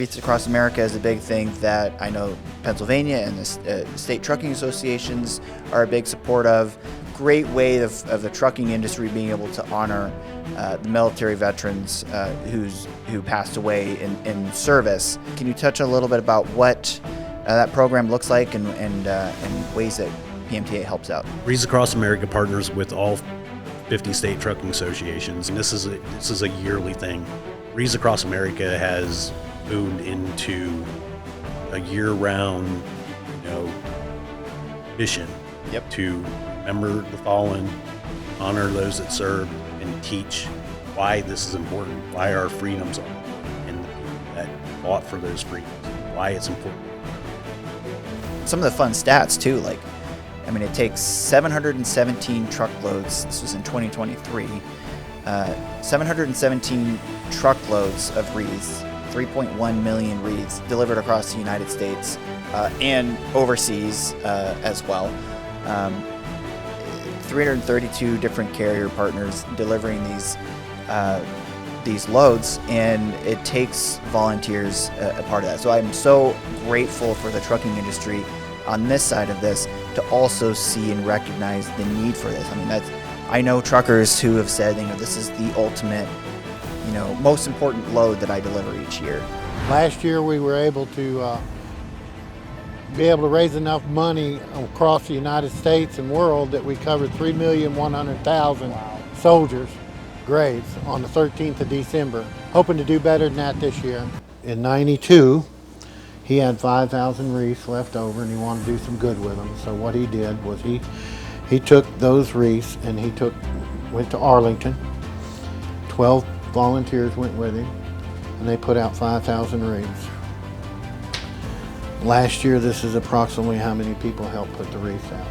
Wreaths Across America is a big thing that I know Pennsylvania and the state trucking associations are a big support of. Great way of the trucking industry being able to honor the military veterans who passed away in service. Can you touch a little bit about what that program looks like and ways that PMTA helps out? Wreaths Across America partners with all 50 state trucking associations, and this is a yearly thing. Wreaths Across America has moved into a year-round, mission to remember the fallen, honor those that served, and teach why this is important, why our freedoms are, and the people that fought for those freedoms, why it's important. Some of the fun stats too, it takes 717 truckloads, this was in 2023, 717 truckloads of wreaths, 3.1 million wreaths delivered across the United States and overseas as well. 332 different carrier partners delivering these loads, and it takes volunteers a part of that. So I'm so grateful for the trucking industry on this side of this to also see and recognize the need for this. I know truckers who have said, this is the ultimate, most important load that I deliver each year. Last year we were able to raise enough money across the United States and world that we covered 3,100,000 soldiers' graves on the 13th of December. Hoping to do better than that this year. In '92, he had 5,000 wreaths left over and he wanted to do some good with them. So what he did was he took those wreaths and went to Arlington. 12 volunteers went with him and they put out 5,000 wreaths. Last year, this is approximately how many people helped put the wreaths out.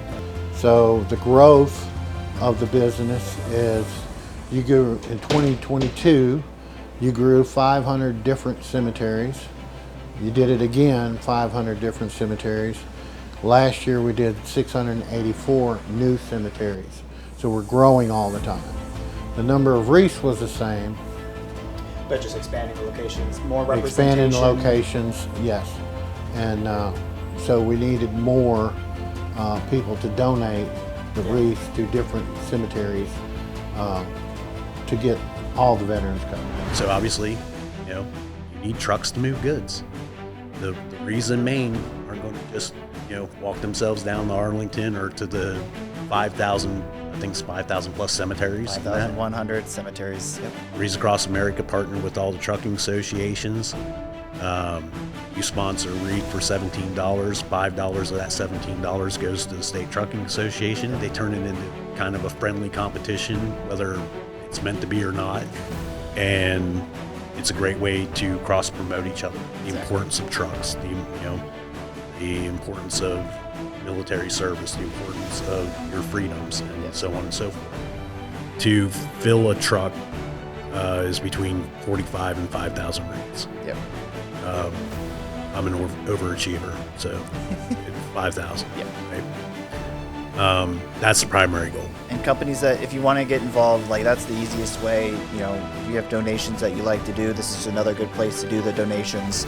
So the growth of the business is, you grew in 2022, you grew 500 different cemeteries. You did it again, 500 different cemeteries. Last year we did 684 new cemeteries. So we're growing all the time. The number of wreaths was the same. But just expanding the locations, more representation. Expanding the locations, yes. And so we needed more people to donate the wreaths to different cemeteries to get all the veterans covered. So obviously, you need trucks to move goods. The wreaths in Maine aren't going to just, walk themselves down to Arlington or to the 5,000, I think it's 5,000 plus cemeteries. 5,100 cemeteries. Yep. Wreaths Across America partner with all the trucking associations. You sponsor a wreath for $17. $5 of that $17 goes to the State Trucking Association. They turn it into kind of a friendly competition, whether it's meant to be or not. And it's a great way to cross-promote each other. The importance of trucks, the importance of military service, the importance of your freedoms, and so on and so forth. To fill a truck is between 45 and 5,000 wreaths. Yep. I'm an overachiever, so 5,000. Yep. Right? That's the primary goal. And companies that, if you want to get involved, that's the easiest way. If you have donations that you like to do, this is another good place to do the donations.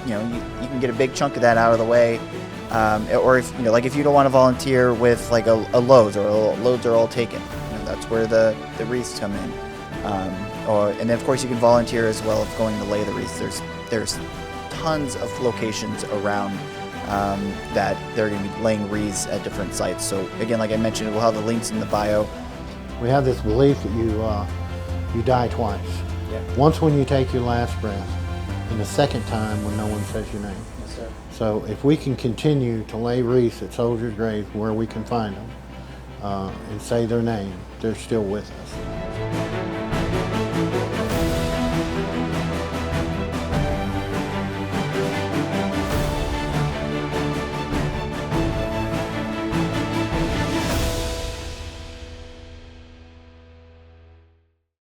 You can get a big chunk of that out of the way. Or if if you don't want to volunteer with a Lowe's, or loads are all taken, that's where the wreaths come in. And then of course you can volunteer as well if going to lay the wreaths. There's tons of locations around that they're going to be laying wreaths at different sites. So again, like I mentioned, we'll have the links in the bio. We have this belief that you die twice. Yeah. Once when you take your last breath, and the second time when no one says your name. Yes, sir. So if we can continue to lay wreaths at soldiers' graves where we can find them and say their name, they're still with us.